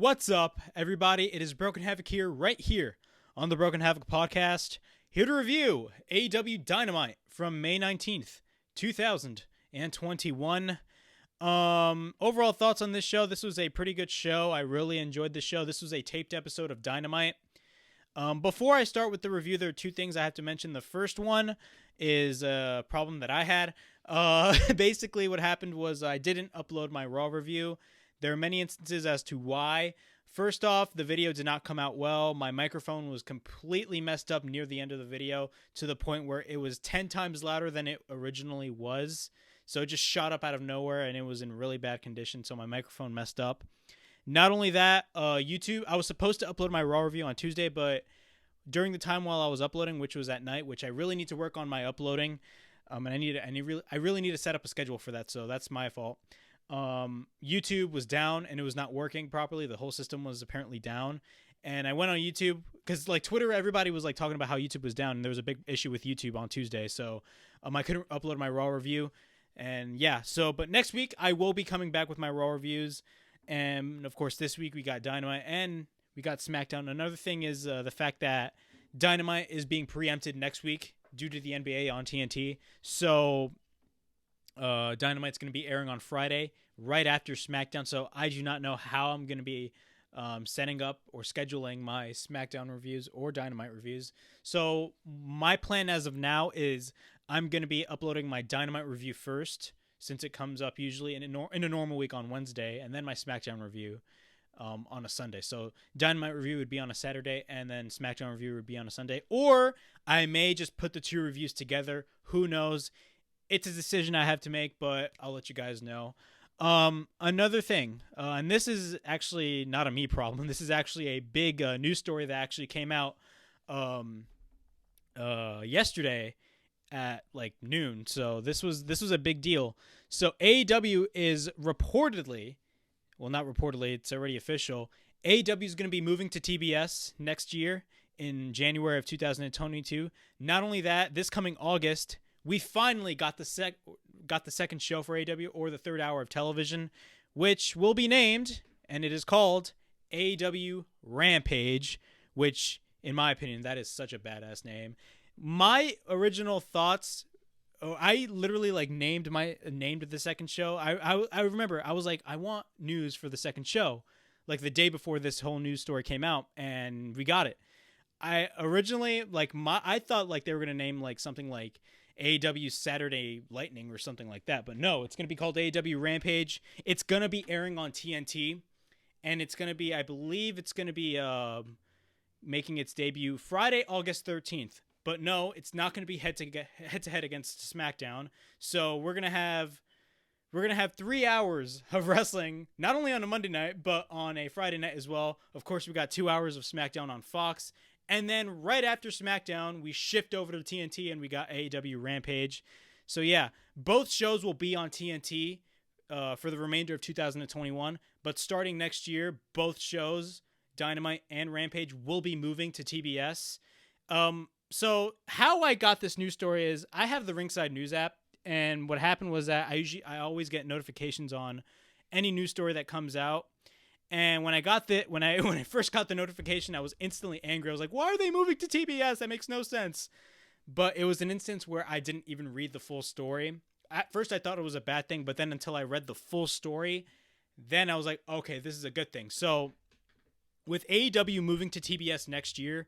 What's up, everybody? It is Broken Havoc here, right here on the Broken Havoc podcast, here to review AEW Dynamite from May 19th, 2021. Overall thoughts on this show. This was a pretty good show. I really enjoyed the show. This was a taped episode of Dynamite. Before I start with the review, there are two things I have to mention. The first one is a problem that I had. Basically, what happened was I didn't upload my Raw review. There are many instances as to why. First off, the video did not come out well. My microphone was completely messed up near the end of the video to the point where it was 10 times louder than it originally was. So it just shot up out of nowhere and it was in really bad condition. So my microphone messed up. Not only that, YouTube, I was supposed to upload my Raw review on Tuesday, but during the time while I was uploading, which was at night, which I really need to work on my uploading, and I really need to set up a schedule for that. So that's my fault. YouTube was down and it was not working properly. The whole system was apparently down. And I went on YouTube because like Twitter, everybody was like talking about how YouTube was down and there was a big issue with YouTube on Tuesday. So I couldn't upload my Raw review. And yeah, but next week I will be coming back with my Raw reviews. And of course, this week we got Dynamite and we got SmackDown. Another thing is the fact that Dynamite is being preempted next week due to the NBA on TNT. So Dynamite's going to be airing on Friday right after SmackDown. So I do not know how I'm going to be setting up or scheduling my SmackDown reviews or Dynamite reviews. So my plan as of now is I'm going to be uploading my Dynamite review first, since it comes up usually in a normal week on Wednesday, and then my SmackDown review on a Sunday. So Dynamite review would be on a Saturday, and then SmackDown review would be on a Sunday. Or I may just put the two reviews together. Who knows? It's a decision I have to make, but I'll let you guys know. Another thing, and this is actually not a me problem. This is actually a big news story that actually came out yesterday at like noon. So this was a big deal. So AEW is reportedly, well, not reportedly, it's already official. AEW is going to be moving to TBS next year in January of 2022. Not only that, this coming August, we finally got the second show for AEW, or the third hour of television, which will be named, and it is called AEW Rampage, which, in my opinion, that is such a badass name. My original thoughts, I literally like named the second show. I remember I was like, I want news for the second show, like the day before this whole news story came out, and we got it. I originally I thought like they were gonna name like something like AEW Saturday Lightning or something like that, but no, it's gonna be called AEW Rampage. It's gonna be airing on TNT, and it's gonna be, I believe, it's gonna be making its debut Friday, August 13th. But no, it's not going to be head to head against SmackDown. So we're gonna have 3 hours of wrestling, not only on a Monday night, but on a Friday night as well. Of course, we got 2 hours of SmackDown on Fox. And then right after SmackDown, we shift over to TNT and we got AEW Rampage. So yeah, both shows will be on TNT for the remainder of 2021. But starting next year, both shows, Dynamite and Rampage, will be moving to TBS. So how I got this news story is I have the Ringside News app, and what happened was that I always get notifications on any news story that comes out. And when I first got the notification, I was instantly angry. I was like, "Why are they moving to TBS? That makes no sense." But it was an instance where I didn't even read the full story. At first, I thought it was a bad thing, but then until I read the full story, then I was like, "Okay, this is a good thing." So with AEW moving to TBS next year,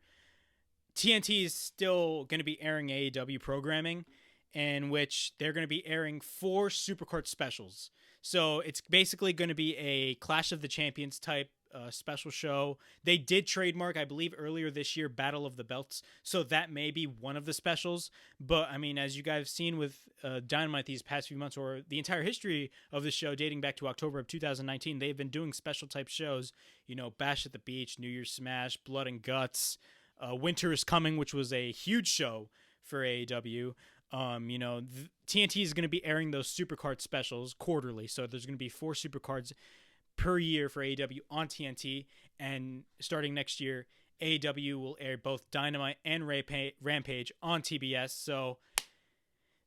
TNT is still going to be airing AEW programming, in which they're going to be airing 4 Supercard specials. So it's basically going to be a Clash of the Champions type special show. They did trademark, I believe, earlier this year, Battle of the Belts. So that may be one of the specials. But, I mean, as you guys have seen with Dynamite these past few months, or the entire history of the show dating back to October of 2019, they've been doing special type shows. You know, Bash at the Beach, New Year's Smash, Blood and Guts, Winter is Coming, which was a huge show for AEW. TNT is going to be airing those Supercard specials quarterly. So there's going to be 4 Supercards per year for AEW on TNT. And starting next year, AEW will air both Dynamite and Rampage on TBS. So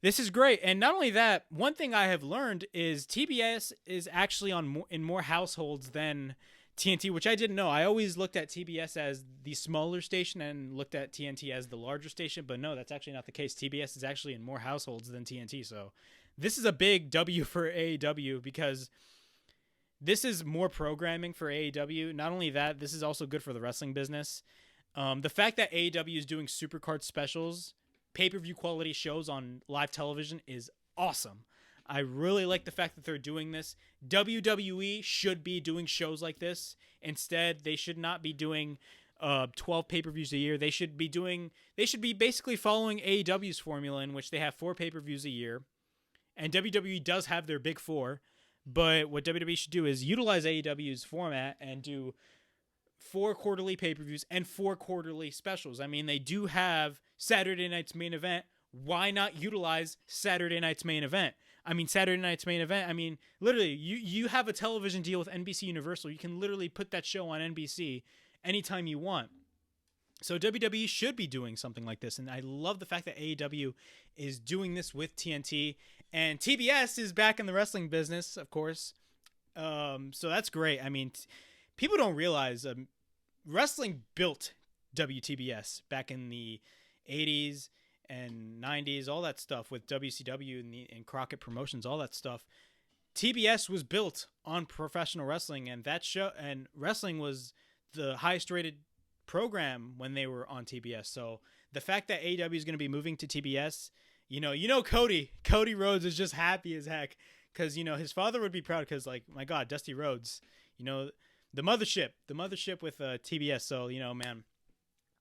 this is great. And not only that, one thing I have learned is TBS is actually in more households than TNT, which I didn't know. I always looked at TBS as the smaller station and looked at TNT as the larger station, but no, that's actually not the case. TBS is actually in more households than TNT, so this is a big W for AEW because this is more programming for AEW. Not only that, this is also good for the wrestling business. The fact that AEW is doing supercard specials, pay-per-view quality shows on live television is awesome. I really like the fact that they're doing this. WWE should be doing shows like this. Instead, they should not be doing 12 pay-per-views a year. They should be basically following AEW's formula in which they have 4 pay-per-views a year. And WWE does have their big 4. But what WWE should do is utilize AEW's format and do 4 quarterly pay-per-views and 4 quarterly specials. I mean, they do have Saturday night's main event. Why not utilize Saturday night's main event? I mean, Saturday night's main event, I mean, literally, you have a television deal with NBC Universal. You can literally put that show on NBC anytime you want. So WWE should be doing something like this. And I love the fact that AEW is doing this with TNT. And TBS is back in the wrestling business, of course. So that's great. I mean, people don't realize wrestling built WTBS back in the 80s and 90s, all that stuff with WCW and Crockett Promotions, all that stuff. TBS was built on professional wrestling, and that show and wrestling was the highest rated program when they were on TBS. So the fact that AEW is going to be moving to TBS, Cody Rhodes is just happy as heck because, his father would be proud because, like, my God, Dusty Rhodes, the mothership with TBS. So, man,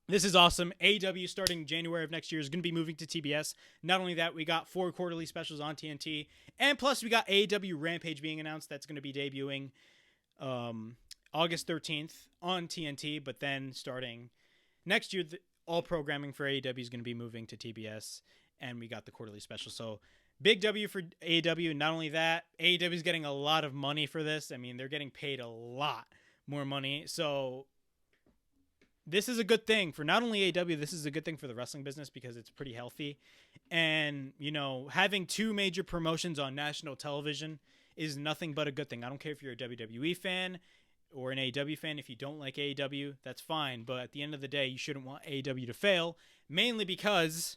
this is awesome. AEW starting January of next year is going to be moving to TBS. Not only that, we got 4 quarterly specials on TNT, and plus we got AEW Rampage being announced. That's going to be debuting August 13th on TNT, but then starting next year, all programming for AEW is going to be moving to TBS, and we got the quarterly special. So big W for AEW. Not only that, AEW is getting a lot of money for this. I mean, they're getting paid a lot more money. So this is a good thing for not only AEW, this is a good thing for the wrestling business because it's pretty healthy. And, having 2 major promotions on national television is nothing but a good thing. I don't care if you're a WWE fan or an AEW fan. If you don't like AEW, that's fine. But at the end of the day, you shouldn't want AEW to fail, mainly because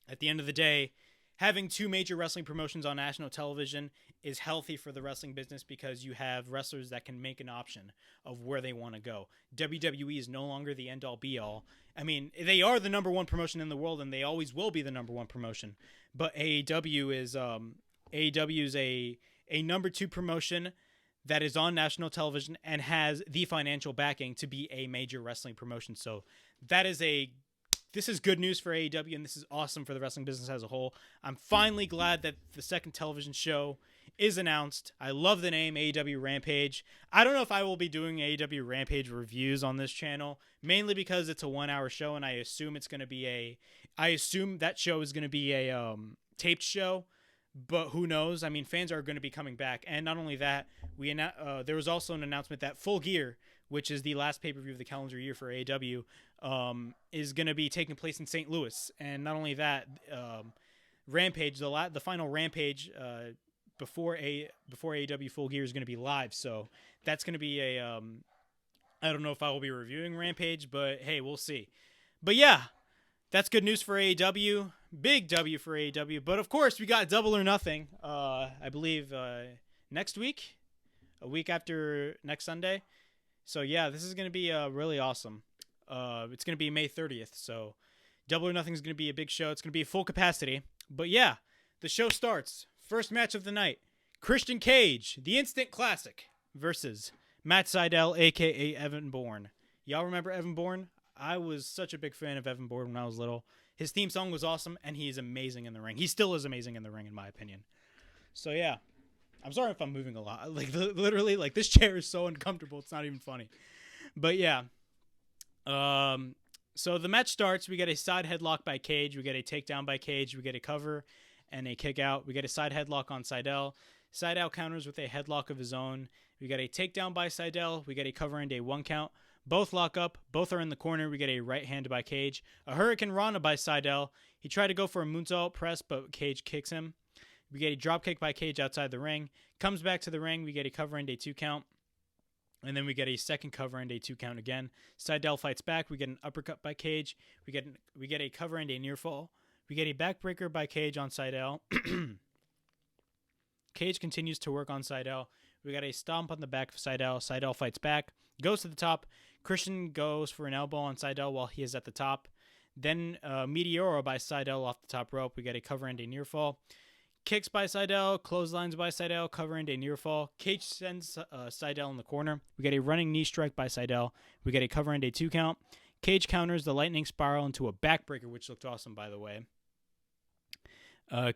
at the end of the day, having 2 major wrestling promotions on national television is healthy for the wrestling business because you have wrestlers that can make an option of where they want to go. WWE is no longer the end-all be-all. I mean, they are the number 1 promotion in the world, and they always will be the number 1 promotion. But AEW is a number 2 promotion that is on national television and has the financial backing to be a major wrestling promotion. So this is good news for AEW, and this is awesome for the wrestling business as a whole. I'm finally glad that the second television show is announced. I love the name AEW Rampage. I don't know if I will be doing AEW Rampage reviews on this channel, mainly because it's a 1-hour show, and I assume that show is going to be a taped show, but who knows? I mean, fans are going to be coming back, and not only that, there was also an announcement that Full Gear, which is the last pay-per-view of the calendar year for AEW, is going to be taking place in St. Louis. And not only that, Rampage, the final Rampage before AEW Full Gear is going to be live. So that's going to be I don't know if I will be reviewing Rampage, but hey, we'll see. But yeah, that's good news for AEW. Big W for AEW. But of course, we got Double or Nothing, I believe, next week, a week after next Sunday. So yeah, this is going to be really awesome. It's going to be May 30th. So Double or Nothing is going to be a big show. It's going to be full capacity. But yeah, the show starts. First match of the night. Christian Cage, the Instant Classic, versus Matt Sydal, a.k.a. Evan Bourne. Y'all remember Evan Bourne? I was such a big fan of Evan Bourne when I was little. His theme song was awesome, and he is amazing in the ring. He still is amazing in the ring, in my opinion. So yeah. I'm sorry if I'm moving a lot. Like, literally, like, this chair is so uncomfortable, it's not even funny. But yeah. So the match starts. We get a side headlock by Cage. We get a takedown by Cage. We get a cover and a kick out. We get a side headlock on Sydal. Sydal counters with a headlock of his own. We get a takedown by Sydal. We get a cover and a 1 count. Both lock up. Both are in the corner. We get a right hand by Cage. A Hurricane Rana by Sydal. He tried to go for a moonsault press, but Cage kicks him. We get a dropkick by Cage outside the ring. Comes back to the ring. We get a cover and a 2 count. And then we get a second cover and a 2 count again. Seidel fights back. We get an uppercut by Cage. We get a cover and a near fall. We get a backbreaker by Cage on Seidel. Cage continues to work on Seidel. We got a stomp on the back of Seidel. Seidel fights back. Goes to the top. Christian goes for an elbow on Seidel while he is at the top. Then Meteora by Seidel off the top rope. We get a cover and a near fall. Kicks by Seidel, clotheslines by Seidel, cover and a near fall. Cage sends Seidel in the corner. We get a running knee strike by Seidel. We get a cover and a 2 count. Cage counters the lightning spiral into a backbreaker, which looked awesome, by the way.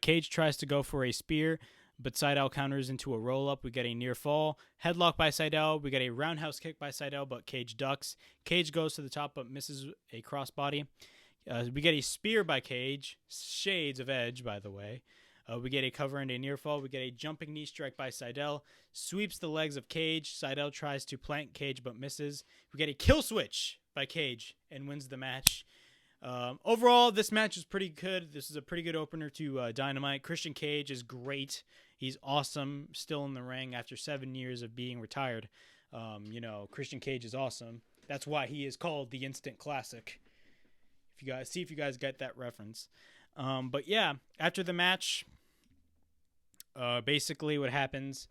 Cage tries to go for a spear, but Seidel counters into a roll-up. We get a near fall. Headlock by Seidel. We get a roundhouse kick by Seidel, but Cage ducks. Cage goes to the top, but misses a crossbody. We get a spear by Cage. Shades of Edge, by the way. We get a cover and a near fall. We get a jumping knee strike by Seidel. Sweeps the legs of Cage. Seidel tries to plank Cage but misses. We get a kill switch by Cage and wins the match. Overall, this match is pretty good. This is a pretty good opener to Dynamite. Christian Cage is great. He's awesome. Still in the ring after 7 years of being retired. Christian Cage is awesome. That's why he is called the Instant Classic. If you guys get that reference. But yeah, after the match, basically what happens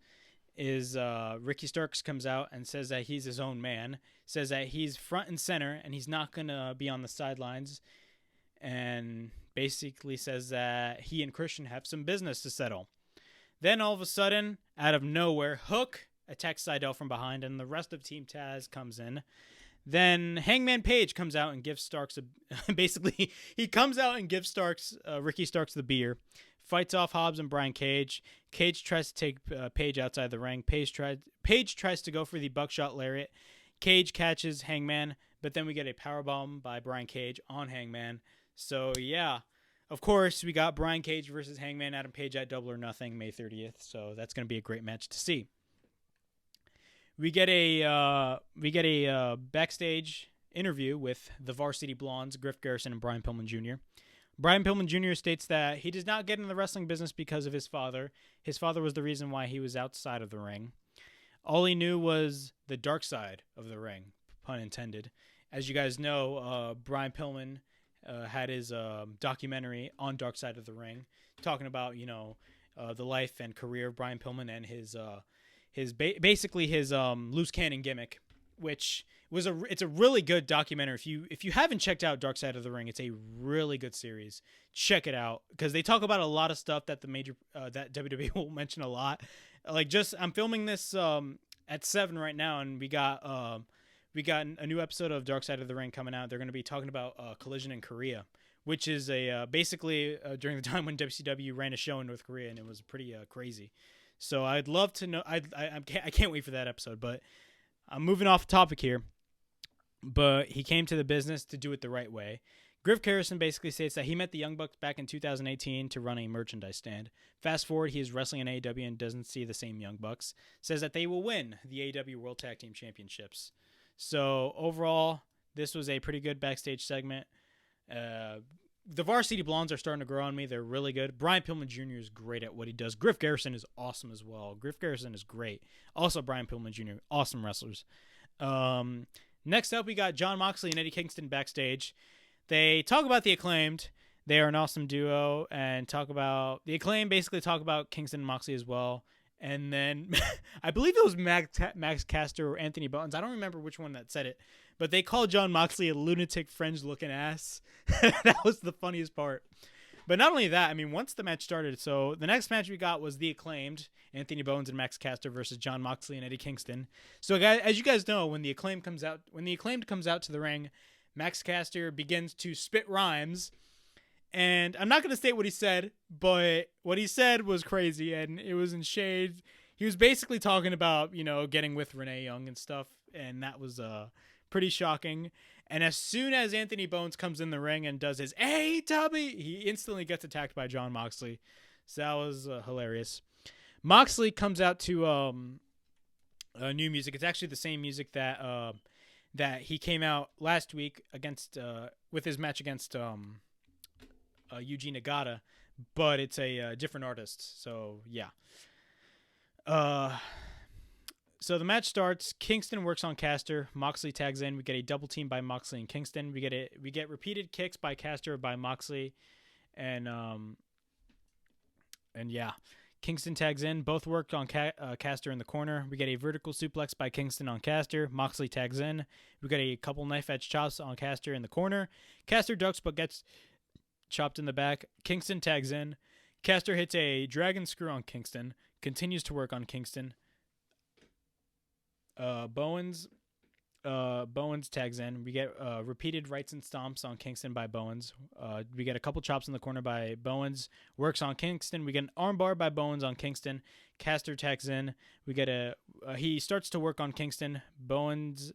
is Ricky Starks comes out and says that he's his own man, says that he's front and center and he's not going to be on the sidelines, and basically says that he and Christian have some business to settle. Then all of a sudden, out of nowhere, Hook attacks Seidel from behind and the rest of Team Taz comes in. Then Hangman Page comes out and gives Starks basically he comes out and gives Ricky Starks the beer, fights off Hobbs and Brian Cage. Cage tries to take Page outside the ring. Page tries to go for the buckshot lariat. Cage catches Hangman, but then we get a powerbomb by Brian Cage on Hangman. So yeah, of course we got Brian Cage versus Hangman Adam Page at Double or Nothing May 30th. So that's going to be a great match to see. We get a backstage interview with the Varsity Blondes, Griff Garrison and Brian Pillman Jr. Brian Pillman Jr. states that he does not get in the wrestling business because of his father. His father was the reason why he was outside of the ring. All he knew was the dark side of the ring, pun intended. As you guys know, Brian Pillman had his documentary on Dark Side of the Ring, talking about the life and career of Brian Pillman and his loose cannon gimmick, which was it's a really good documentary. If you haven't checked out Dark Side of the Ring, it's a really good series. Check it out because they talk about a lot of stuff that that WWE will mention a lot. I'm filming this at 7 right now, and we got a new episode of Dark Side of the Ring coming out. They're going to be talking about Collision in Korea, which is basically during the time when WCW ran a show in North Korea, and it was pretty crazy. So I'd love to know. I can't wait for that episode. But I'm moving off topic here. But he came to the business to do it the right way. Griff Garrison basically states that he met the Young Bucks back in 2018 to run a merchandise stand. Fast forward, he is wrestling in AEW and doesn't see the same Young Bucks. Says that they will win the AEW World Tag Team Championships. So overall, this was a pretty good backstage segment. The Varsity Blondes are starting to grow on me. They're really good. Brian Pillman Jr. is great at what he does. Griff Garrison is awesome as well. Griff Garrison is great. Also, Brian Pillman Jr., awesome wrestlers. Next up, we got Jon Moxley and Eddie Kingston backstage. They talk about the Acclaimed. They are an awesome duo, and the Acclaimed basically talk about Kingston and Moxley as well. And then I believe it was Max Caster or Anthony Bones. I don't remember which one that said it, but they called Jon Moxley a lunatic fringe-looking ass. That was the funniest part. But not only that, I mean, once the match started, so the next match we got was the Acclaimed, Anthony Bones and Max Caster versus Jon Moxley and Eddie Kingston. So, guys, as you guys know, when the Acclaimed comes out to the ring, Max Caster begins to spit rhymes. And I'm not going to state what he said, but what he said was crazy, and it was in shade. He was basically talking about, getting with Renee Young and stuff, and that was pretty shocking. And as soon as Anthony Bones comes in the ring and does his AEW, he instantly gets attacked by Jon Moxley. So that was hilarious. Moxley comes out to new music. It's actually the same music that he came out last week against with his match against Yuji Nagata, but it's a different artist. So yeah. So the match starts. Kingston works on Caster. Moxley tags in. We get a double team by Moxley and Kingston. We get repeated kicks by Caster by Moxley, and yeah, Kingston tags in. Both work on Caster in the corner. We get a vertical suplex by Kingston on Caster. Moxley tags in. We get a couple knife edge chops on Caster in the corner. Caster ducks but gets chopped in the back. Kingston tags in. Caster hits a dragon screw on Kingston. Continues to work on Kingston. Bowens tags in. We get repeated rights and stomps on Kingston by Bowens. We get a couple chops in the corner by Bowens. Works on Kingston. We get an armbar by Bowens on Kingston. Caster tags in. We get he starts to work on Kingston. Bowens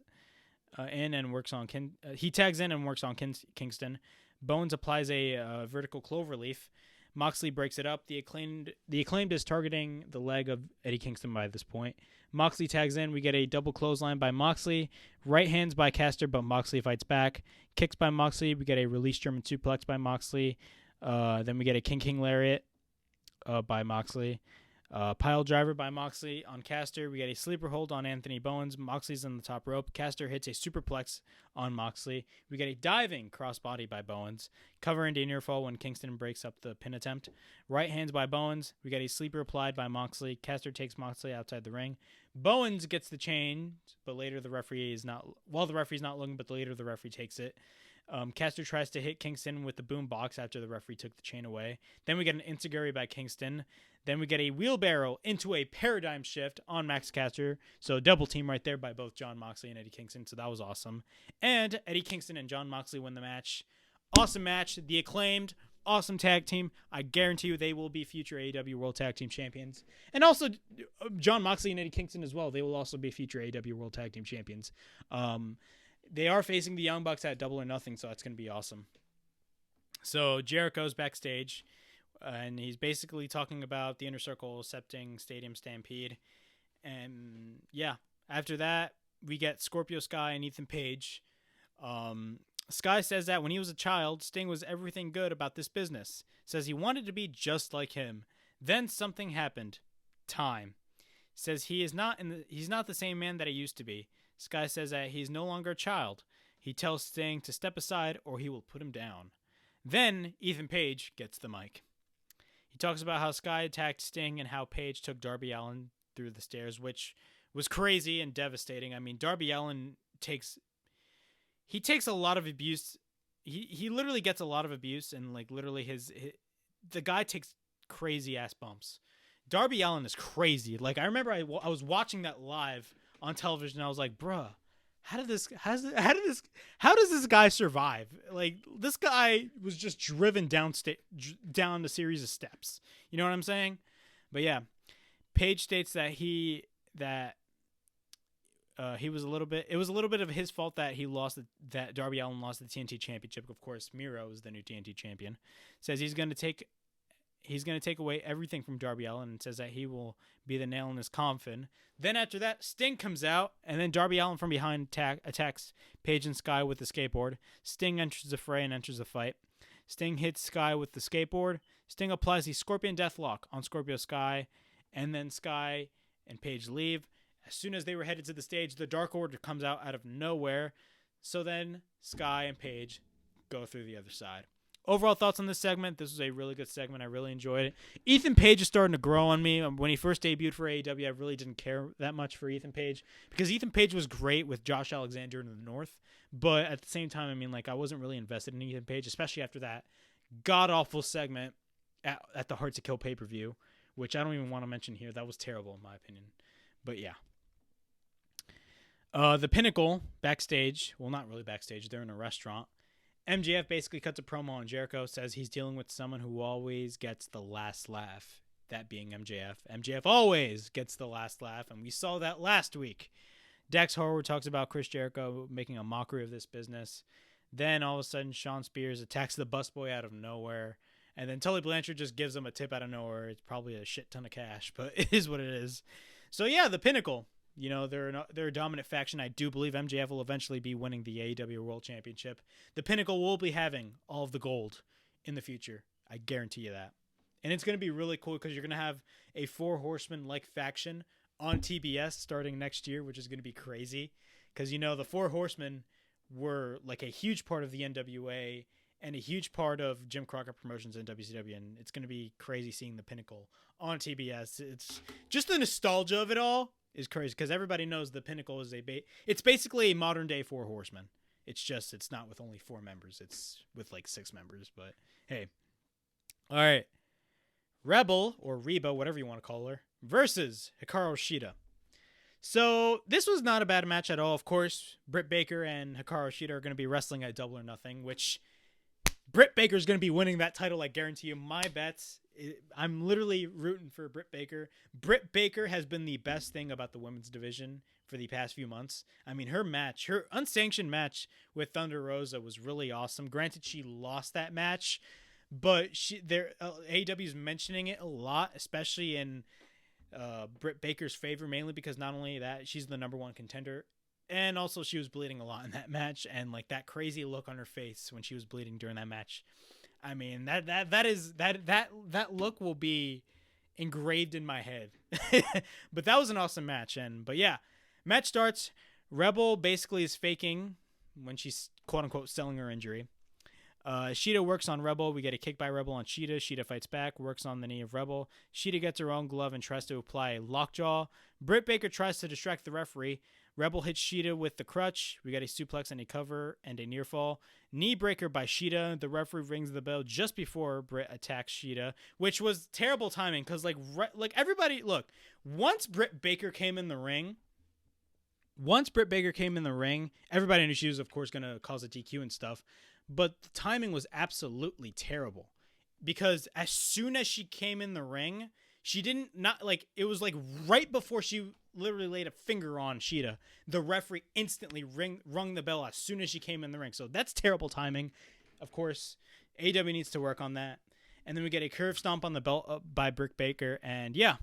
in and works on he tags in and works on Kingston. Bowens applies a vertical cloverleaf. Moxley breaks it up. The acclaimed is targeting the leg of Eddie Kingston by this point. Moxley tags in. We get a double clothesline by Moxley. Right hands by Caster, but Moxley fights back. Kicks by Moxley. We get a release German suplex by Moxley. Then we get a King Lariat by Moxley. Pile driver by Moxley on Caster. We get a sleeper hold on Anthony Bowens. Moxley's on the top rope. Caster hits a superplex on Moxley. We get a diving crossbody by Bowens. Cover into near fall when Kingston breaks up the pin attempt. Right hands by Bowens. We get a sleeper applied by Moxley. Caster takes Moxley outside the ring. Bowens gets the chain, but later the referee is not. While the referee's not looking, but later the referee takes it. Caster tries to hit Kingston with the boom box after the referee took the chain away. Then we get an enziguri by Kingston. Then we get a wheelbarrow into a paradigm shift on Max Caster. So double team right there by both Jon Moxley and Eddie Kingston. So that was awesome. And Eddie Kingston and Jon Moxley win the match. Awesome match. The Acclaimed, awesome tag team. I guarantee you they will be future AEW World Tag Team Champions. And also Jon Moxley and Eddie Kingston as well. They will also be future AEW World Tag Team Champions. They are facing the Young Bucks at Double or Nothing, so that's going to be awesome. So Jericho's backstage, and he's basically talking about the Inner Circle accepting Stadium Stampede. And yeah, after that, we get Scorpio Sky and Ethan Page. Sky says that when he was a child, Sting was everything good about this business. Says he wanted to be just like him. Then something happened. Time. Says he's not the same man that he used to be. Sky says that he's no longer a child. He tells Sting to step aside or he will put him down. Then Ethan Page gets the mic. He talks about how Sky attacked Sting and how Page took Darby Allin through the stairs, which was crazy and devastating. I mean, Darby Allin takes a lot of abuse. He literally gets a lot of abuse, and like literally the guy takes crazy ass bumps. Darby Allin is crazy. Like I remember I was watching that live on television. And I was like, bruh, how does this guy survive? Like this guy was just driven down a series of steps. You know what I'm saying? But yeah, Page states that he was a little bit. It was a little bit of his fault that that Darby Allin lost the TNT Championship. Of course, Miro is the new TNT champion. Says he's going to take away everything from Darby Allin and says that he will be the nail in his coffin. Then after that, Sting comes out, and then Darby Allin from behind attacks Page and Sky with the skateboard. Sting enters the fray and enters the fight. Sting hits Sky with the skateboard. Sting applies the Scorpion Deathlock on Scorpio Sky, and then Sky and Page leave. As soon as they were headed to the stage, the Dark Order comes out of nowhere. So then Sky and Page go through the other side. Overall thoughts on this segment. This was a really good segment. I really enjoyed it. Ethan Page is starting to grow on me. When he first debuted for AEW, I really didn't care that much for Ethan Page because Ethan Page was great with Josh Alexander in the North. But at the same time, I mean, like I wasn't really invested in Ethan Page, especially after that god-awful segment at the Hard to Kill pay-per-view, which I don't even want to mention here. That was terrible in my opinion. But yeah. The Pinnacle backstage. Well, not really backstage. They're in a restaurant. MJF basically cuts a promo on Jericho, says he's dealing with someone who always gets the last laugh, that being MJF. MJF always gets the last laugh, and we saw that last week. Dax Harwood talks about Chris Jericho making a mockery of this business. Then all of a sudden, Sean Spears attacks the busboy out of nowhere, and then Tully Blanchard just gives him a tip out of nowhere. It's probably a shit ton of cash, but it is what it is. So yeah, the Pinnacle. You know, they're a dominant faction. I do believe MJF will eventually be winning the AEW World Championship. The Pinnacle will be having all of the gold in the future. I guarantee you that. And it's going to be really cool because you're going to have a Four Horsemen-like faction on TBS starting next year, which is going to be crazy. Because, the Four Horsemen were like a huge part of the NWA and a huge part of Jim Crockett Promotions and WCW. And it's going to be crazy seeing the Pinnacle on TBS. It's just the nostalgia of it all is crazy because everybody knows the Pinnacle is it's basically a modern day Four Horsemen. It's not with only 4 members. It's with like 6 members, but hey. All right. Rebel, or Reba, whatever you want to call her, versus Hikaru Shida. So this was not a bad match at all. Of course, Britt Baker and Hikaru Shida are going to be wrestling at Double or Nothing, which Britt Baker is going to be winning that title. I guarantee you. My bets. I'm literally rooting for Britt Baker. Britt Baker has been the best thing about the women's division for the past few months. I mean, her unsanctioned match with Thunder Rosa was really awesome. Granted, she lost that match, but AEW is mentioning it a lot, especially in Britt Baker's favor, mainly because not only that, she's the number 1 contender, and also she was bleeding a lot in that match, and like that crazy look on her face when she was bleeding during that match. I mean, that look will be engraved in my head. But that was an awesome match, but yeah, match starts. Rebel basically is faking when she's quote unquote selling her injury. Shida works on Rebel. We get a kick by Rebel on Shida. Shida fights back, works on the knee of Rebel. Shida gets her own glove and tries to apply a lockjaw. Britt Baker tries to distract the referee. Rebel hits Shida with the crutch. We got a suplex and a cover and a near fall. Knee breaker by Shida. The referee rings the bell just before Britt attacks Shida, which was terrible timing because like everybody, look, once Britt Baker came in the ring, everybody knew she was, of course, going to cause a DQ and stuff. But the timing was absolutely terrible because as soon as she came in the ring, it was like right before she literally laid a finger on Shida, the referee instantly rung the bell as soon as she came in the ring. So that's terrible timing. Of course, AEW needs to work on that. And then we get a curve stomp on the belt by Britt Baker. And yeah,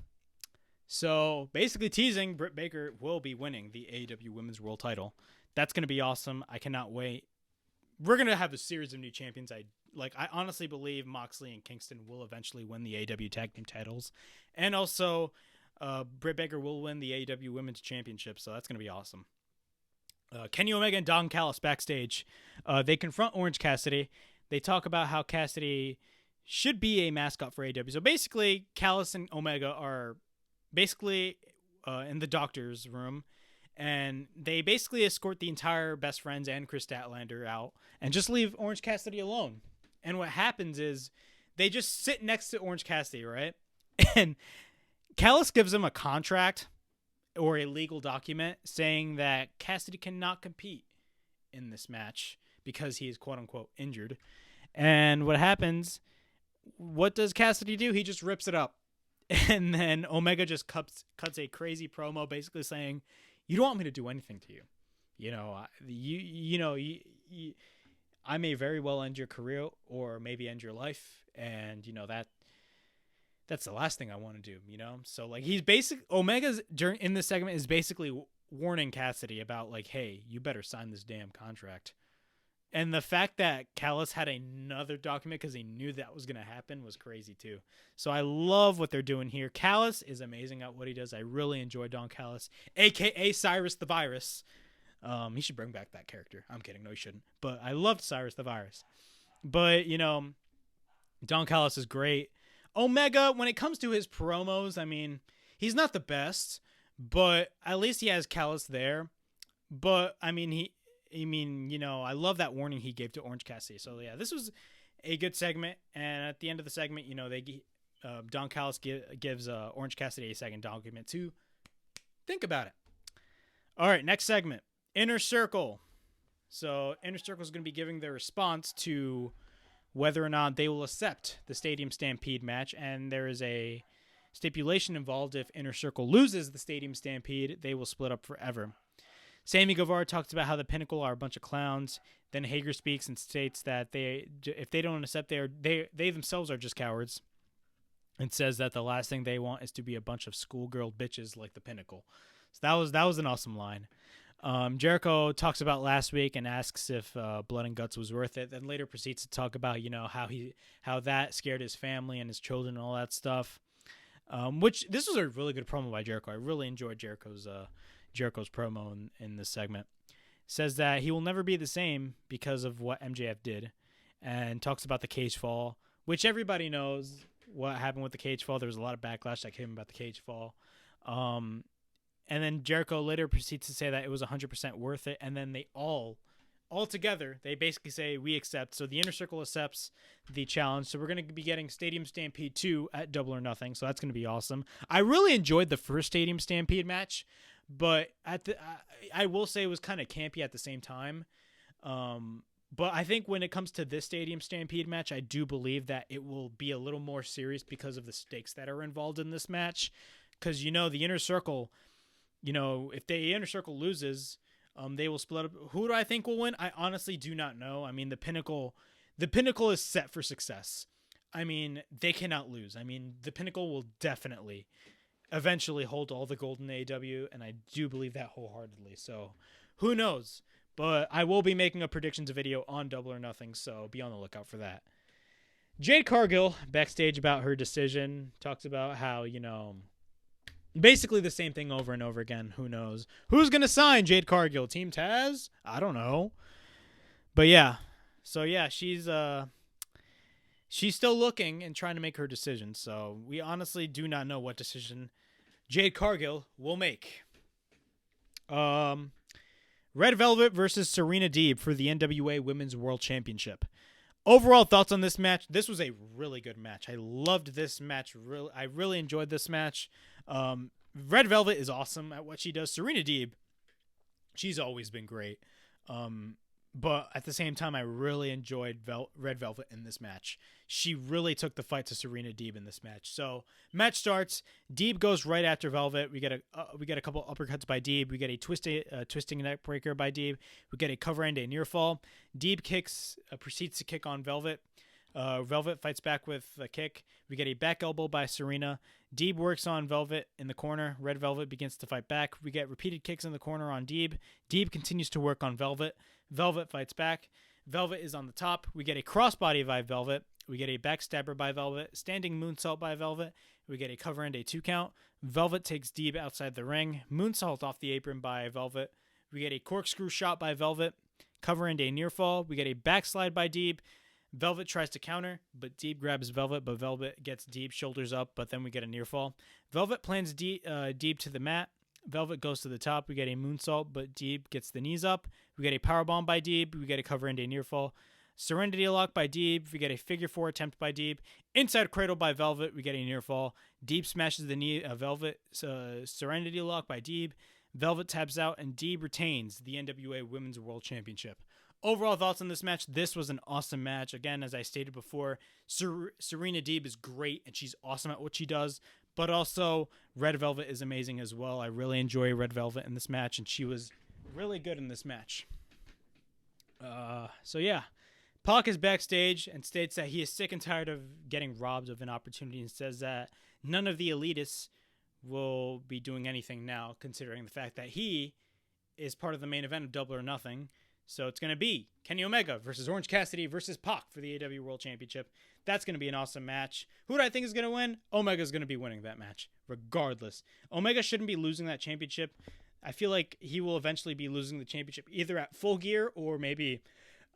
so basically teasing Britt Baker will be winning the AEW Women's World title. That's going to be awesome. I cannot wait. We're going to have a series of new champions. I honestly believe Moxley and Kingston will eventually win the AEW Tag Team titles. And also, Britt Baker will win the AEW Women's Championship, so that's going to be awesome. Kenny Omega and Don Callis backstage. They confront Orange Cassidy. They talk about how Cassidy should be a mascot for AEW. So basically, Callis and Omega are basically in the doctor's room. And they basically escort the entire Best Friends and Chris Statlander out and just leave Orange Cassidy alone. And what happens is they just sit next to Orange Cassidy, right? And Callis gives him a contract or a legal document saying that Cassidy cannot compete in this match because he is quote-unquote injured. And what happens, what does Cassidy do? He just rips it up. And then Omega just cuts a crazy promo basically saying, you don't want me to do anything to you. I may very well end your career or maybe end your life. And, that's the last thing I want to do, So, like, Omega's in this segment is basically warning Cassidy about, like, hey, you better sign this damn contract. And the fact that Callis had another document because he knew that was going to happen was crazy, too. So I love what they're doing here. Callis is amazing at what he does. I really enjoy Don Callis, a.k.a. Cyrus the Virus. He should bring back that character. I'm kidding. No, he shouldn't. But I loved Cyrus the Virus. But, Don Callis is great. Omega, when it comes to his promos, I mean, he's not the best, but at least he has Callis there. But, I mean, I love that warning he gave to Orange Cassidy. So, yeah, this was a good segment. And at the end of the segment, Don Callis gives Orange Cassidy a second document to think about it. All right, next segment, Inner Circle. So, Inner Circle is going to be giving their response to whether or not they will accept the Stadium Stampede match. And there is a stipulation involved. If Inner Circle loses the Stadium Stampede, they will split up forever. Sammy Guevara talks about how the Pinnacle are a bunch of clowns. Then Hager speaks and states that if they don't accept, they themselves are just cowards. And says that the last thing they want is to be a bunch of schoolgirl bitches like the Pinnacle. So that was an awesome line. Jericho talks about last week and asks if Blood and Guts was worth it. Then later proceeds to talk about how that scared his family and his children and all that stuff. Which this was a really good promo by Jericho. I really enjoyed Jericho's promo in this segment. Says that he will never be the same because of what MJF did, and talks about the cage fall, which everybody knows what happened with the cage fall. There was a lot of backlash that came about the cage fall. And then Jericho later proceeds to say that it was 100% worth it, and then they all together, they basically say, we accept. So the Inner Circle accepts the challenge. So we're going to be getting Stadium Stampede 2 at Double or Nothing. So that's going to be awesome. I really enjoyed the first Stadium Stampede match, but I will say it was kind of campy at the same time. But I think when it comes to this Stadium Stampede match, I do believe that it will be a little more serious because of the stakes that are involved in this match. Because, the Inner Circle, if the Inner Circle loses, they will split up. Who do I think will win? I honestly do not know. I mean, the Pinnacle is set for success. I mean, they cannot lose. I mean, the Pinnacle will definitely eventually hold all the gold in AEW, and I do believe that wholeheartedly. So, who knows? But I will be making a predictions video on Double or Nothing, so be on the lookout for that. Jade Cargill, backstage about her decision, talks about how, basically the same thing over and over again. Who knows? Who's going to sign Jade Cargill? Team Taz? I don't know. But yeah. So yeah, she's still looking and trying to make her decision. So we honestly do not know what decision Jade Cargill will make. Red Velvet versus Serena Deeb for the NWA Women's World Championship. Overall thoughts on this match. This was a really good match. I loved this match. I really enjoyed this match. Red Velvet is awesome at what she does. Serena Deeb, she's always been great. But at the same time, I really enjoyed Red Velvet in this match. She really took the fight to Serena Deeb in this match. So match starts. Deeb goes right after Velvet. We get a couple uppercuts by Deeb. We get a twisting neck breaker by Deeb. We get a cover and a near fall. Deeb proceeds to kick on Velvet. Velvet fights back with a kick. We get a back elbow by Serena. Deeb works on Velvet in the corner. Red Velvet begins to fight back. We get repeated kicks in the corner on Deeb. Deeb continues to work on Velvet. Velvet fights back. Velvet is on the top. We get a crossbody by Velvet. We get a backstabber by Velvet. Standing moonsault by Velvet. We get a cover and a 2 count. Velvet takes Deeb outside the ring. Moonsault off the apron by Velvet. We get a corkscrew shot by Velvet. Cover and a near fall. We get a backslide by Deeb. Velvet tries to counter, but Deeb grabs Velvet, but Velvet gets Deeb shoulders up, but then we get a near fall. Velvet plants Deeb to the mat. Velvet goes to the top. We get a moonsault, but Deeb gets the knees up. We get a powerbomb by Deeb. We get a cover and a near fall. Serenity lock by Deeb. We get a figure 4 attempt by Deeb. Inside cradle by Velvet. We get a near fall. Deeb smashes the knee of Velvet. Serenity lock by Deeb. Velvet taps out, and Deeb retains the NWA Women's World Championship. Overall thoughts on this match. This was an awesome match. Again, as I stated before, Serena Deeb is great, and she's awesome at what she does. But also, Red Velvet is amazing as well. I really enjoy Red Velvet in this match, and she was really good in this match. So yeah, Pac is backstage and states that he is sick and tired of getting robbed of an opportunity, and says that none of the elitists will be doing anything now, considering the fact that he is part of the main event of Double or Nothing. So it's going to be Kenny Omega versus Orange Cassidy versus Pac for the AEW World Championship. That's going to be an awesome match. Who do I think is going to win? Omega's going to be winning that match, regardless. Omega shouldn't be losing that championship. I feel like he will eventually be losing the championship either at Full Gear or maybe,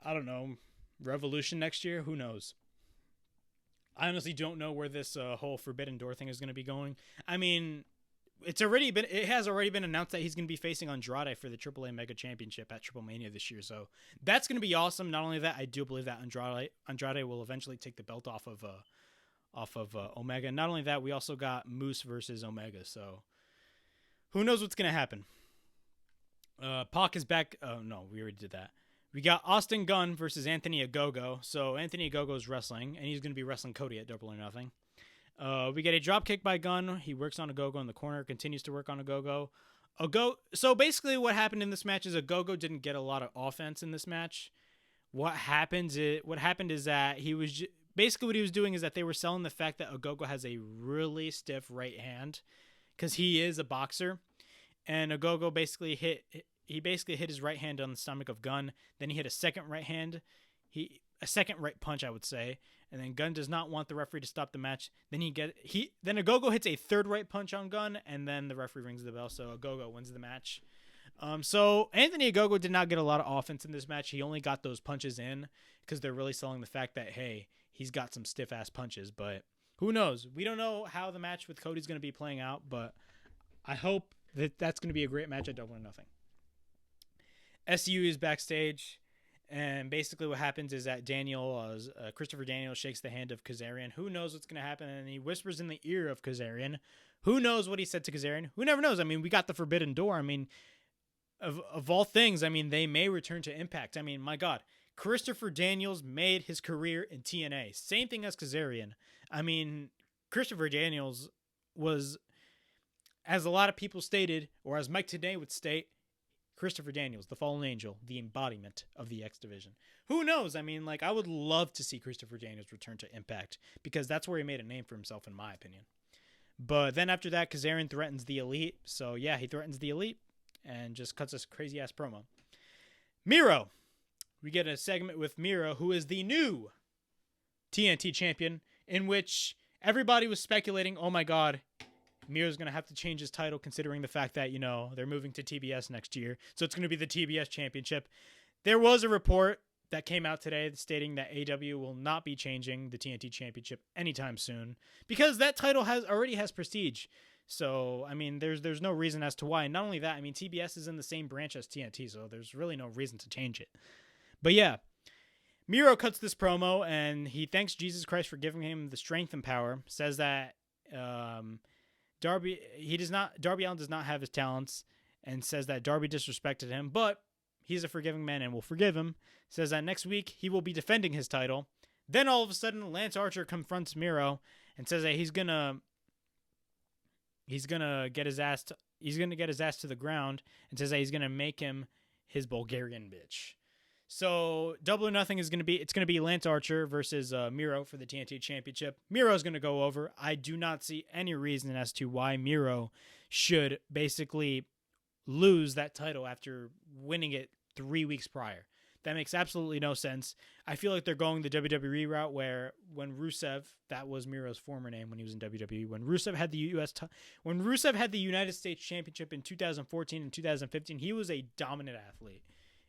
I don't know, Revolution next year. Who knows? I honestly don't know where this whole Forbidden Door thing is going to be going. I mean, it has already been announced that he's going to be facing Andrade for the AAA Mega Championship at Triple Mania this year. So that's going to be awesome. Not only that, I do believe that Andrade will eventually take the belt off of Omega. Not only that, we also got Moose versus Omega. So who knows what's going to happen? Pac is back. Oh no, we already did that. We got Austin Gunn versus Anthony Ogogo. So Anthony Ogogo is wrestling, and he's going to be wrestling Cody at Double or Nothing. We get a drop kick by Gunn. He works on Ogogo in the corner, continues to work on Ogogo. So basically what happened in this match is Ogogo didn't get a lot of offense in this match. What happened is that basically what he was doing is that they were selling the fact that Ogogo has a really stiff right hand because he is a boxer. And Ogogo basically hit his right hand on the stomach of Gunn. Then he hit a second right hand. A second right punch, I would say. And then Gunn does not want the referee to stop the match. Then Ogogo hits a third right punch on Gunn, and then the referee rings the bell. So Ogogo wins the match. So Anthony Ogogo did not get a lot of offense in this match. He only got those punches in because they're really selling the fact that, hey, he's got some stiff ass punches. But who knows? We don't know how the match with Cody's going to be playing out, but I hope that's going to be a great match at Double or Nothing. SU is backstage. And basically what happens is that Christopher Daniels shakes the hand of Kazarian. Who knows what's going to happen? And he whispers in the ear of Kazarian. Who knows what he said to Kazarian? Who never knows? I mean, we got the Forbidden Door. I mean, of all things, I mean, they may return to Impact. I mean, my God, Christopher Daniels made his career in TNA. Same thing as Kazarian. I mean, Christopher Daniels was, as a lot of people stated, or as Mike today would state, Christopher Daniels, the fallen angel, the embodiment of the X Division. Who knows? I mean, I would love to see Christopher Daniels return to Impact because that's where he made a name for himself, in my opinion. But then after that, Kazarian threatens the Elite. So, yeah, he threatens the Elite and just cuts us a crazy-ass promo. Miro. We get a segment with Miro, who is the new TNT champion, in which everybody was speculating, oh, my God, Miro's going to have to change his title considering the fact that, they're moving to TBS next year. So it's going to be the TBS championship. There was a report that came out today stating that AEW will not be changing the TNT championship anytime soon because that title already has prestige. So, I mean, there's no reason as to why. Not only that, I mean, TBS is in the same branch as TNT, so there's really no reason to change it. But yeah, Miro cuts this promo and he thanks Jesus Christ for giving him the strength and power, says that, Darby Allin does not have his talents and says that Darby disrespected him, but he's a forgiving man and will forgive him. Says that next week he will be defending his title. Then all of a sudden Lance Archer confronts Miro and says that he's gonna get his ass to the ground and says that he's gonna make him his Bulgarian bitch. So Double or Nothing it's going to be Lance Archer versus Miro for the TNT Championship. Miro's going to go over. I do not see any reason as to why Miro should basically lose that title after winning it 3 weeks prior. That makes absolutely no sense. I feel like they're going the WWE route where when Rusev, that was Miro's former name when he was in WWE, when Rusev had the United States Championship in 2014 and 2015, he was a dominant athlete.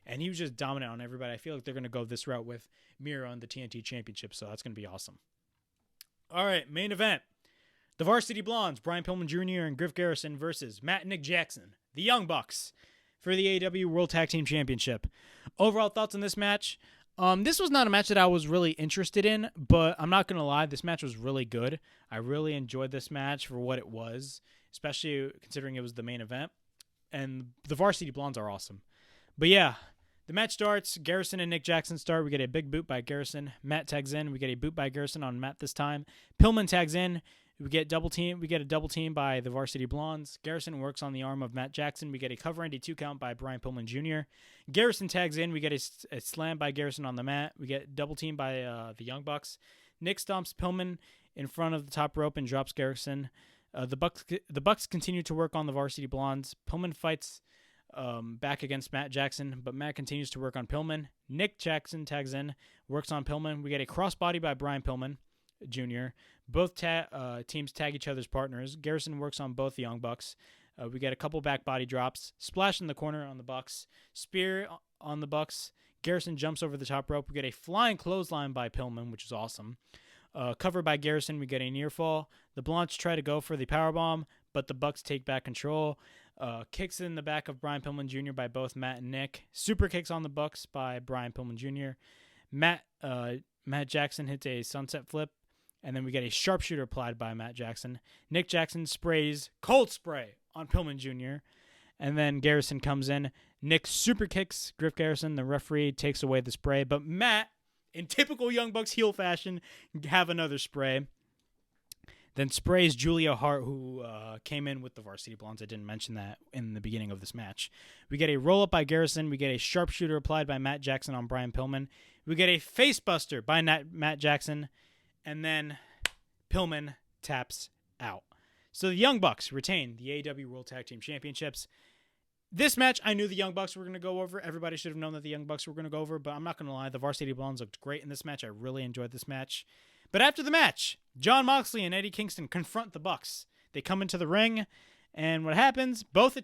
And he was just dominant on everybody. I feel like they're going to go this route with Miro on the TNT Championship, so that's going to be awesome. All right, main event. The Varsity Blondes, Brian Pillman Jr. and Griff Garrison versus Matt and Nick Jackson, the Young Bucks, for the AEW World Tag Team Championship. Overall thoughts on this match? This was not a match that I was really interested in, but I'm not going to lie, this match was really good. I really enjoyed this match for what it was, especially considering it was the main event. And the Varsity Blondes are awesome. But yeah, the match starts. Garrison and Nick Jackson start. We get a big boot by Garrison. Matt tags in. We get a boot by Garrison on Matt this time. Pillman tags in. We get a double team by the Varsity Blondes. Garrison works on the arm of Matt Jackson. We get a cover and a 2 count by Brian Pillman Jr. Garrison tags in. We get a slam by Garrison on the mat. We get double team by the Young Bucks. Nick stomps Pillman in front of the top rope and drops Garrison. The Bucks continue to work on the Varsity Blondes. Pillman fights back against Matt Jackson, but Matt continues to work on Pillman. Nick Jackson tags in, works on Pillman. We get a crossbody by Brian Pillman Jr. Both teams tag each other's partners. Garrison works on both the Young Bucks. We get a couple back body drops. Splash in the corner on the Bucks. Spear on the Bucks. Garrison jumps over the top rope. We get a flying clothesline by Pillman, which is awesome. Covered by Garrison, we get a near fall. The Blondes try to go for the powerbomb, but the Bucks take back control. Kicks in the back of Brian Pillman Jr. by both Matt and Nick. Super kicks on the Bucks by Brian Pillman Jr. Matt Jackson hits a sunset flip, and then we get a sharpshooter applied by Matt Jackson. Nick Jackson sprays cold spray on Pillman Jr., and then Garrison comes in. Nick super kicks Griff Garrison. The referee takes away the spray, but Matt, in typical Young Bucks heel fashion, have another spray. Then sprays Julia Hart, who came in with the Varsity Blondes. I didn't mention that in the beginning of this match. We get a roll-up by Garrison. We get a sharpshooter applied by Matt Jackson on Brian Pillman. We get a facebuster by Matt Jackson. And then Pillman taps out. So the Young Bucks retain the AEW World Tag Team Championships. This match, I knew the Young Bucks were going to go over. Everybody should have known that the Young Bucks were going to go over, but I'm not going to lie. The Varsity Blondes looked great in this match. I really enjoyed this match. But after the match, Jon Moxley and Eddie Kingston confront the Bucks. They come into the ring, and what happens? Both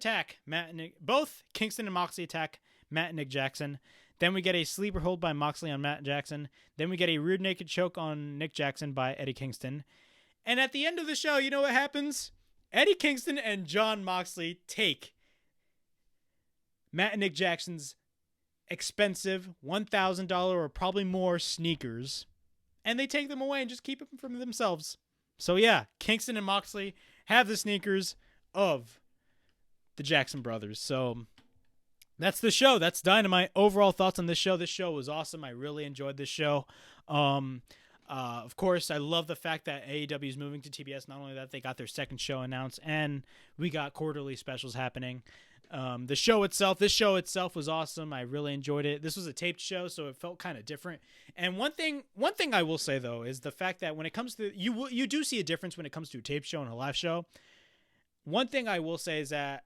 Kingston and Moxley attack Matt and Nick Jackson. Then we get a sleeper hold by Moxley on Matt Jackson. Then we get a rear naked choke on Nick Jackson by Eddie Kingston. And at the end of the show, you know what happens? Eddie Kingston and Jon Moxley take Matt and Nick Jackson's expensive $1,000 or probably more sneakers, and they take them away and just keep them for themselves. So yeah, Kingston and Moxley have the sneakers of the Jackson brothers. So that's the show. That's Dynamite. Overall thoughts on this show. This show was awesome. I really enjoyed this show. Of course, I love the fact that AEW is moving to TBS. Not only that, they got their second show announced, and we got quarterly specials happening. This show itself was awesome. I really enjoyed it. This was a taped show, so it felt kind of different. And one thing I will say though is the fact that when it comes to you do see a difference when it comes to a taped show and a live show. One thing I will say is that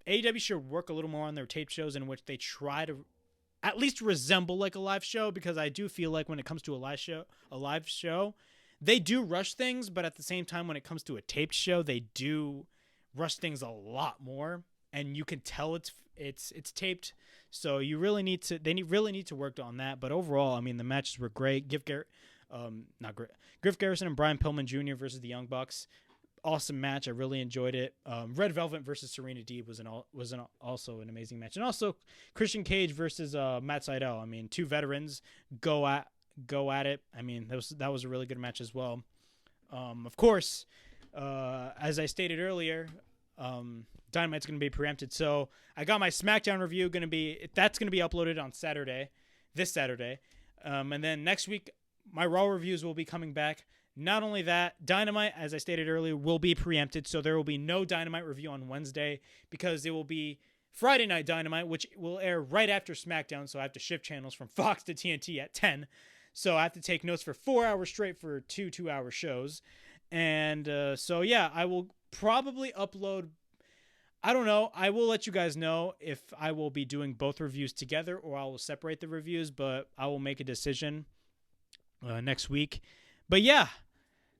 AEW should work a little more on their taped shows in which they try to at least resemble like a live show, because I do feel like when it comes to a live show, they do rush things, but at the same time, when it comes to a taped show, they do rush things a lot more, and you can tell it's taped. So they really need to work on that. But overall, I mean, the matches were great. Griff Garrison and Brian Pillman Jr. versus the Young Bucks. Awesome match. I really enjoyed it. Red Velvet versus Serena Deeb was also an amazing match, and also Christian Cage versus Matt Sydal. I mean, two veterans go at it. I mean, that was a really good match as well. Of course, as I stated earlier, Dynamite's going to be preempted, so I got my SmackDown review that's going to be uploaded on this Saturday, and then next week my Raw reviews will be coming back. Not only that, Dynamite, as I stated earlier, will be preempted, so there will be no Dynamite review on Wednesday because it will be Friday Night Dynamite, which will air right after SmackDown, so I have to shift channels from Fox to TNT at 10. So I have to take notes for 4 hours straight for two 2-hour shows. And so, yeah, I will probably upload... I don't know. I will let you guys know if I will be doing both reviews together or I will separate the reviews, but I will make a decision next week. But yeah,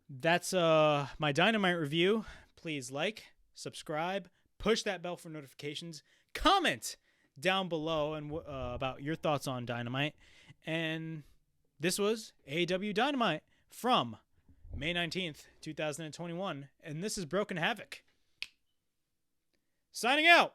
that's my Dynamite review. Please like, subscribe, push that bell for notifications, comment down below and about your thoughts on Dynamite. And this was AEW Dynamite from May 19th, 2021. And this is Broken Havoc. Signing out.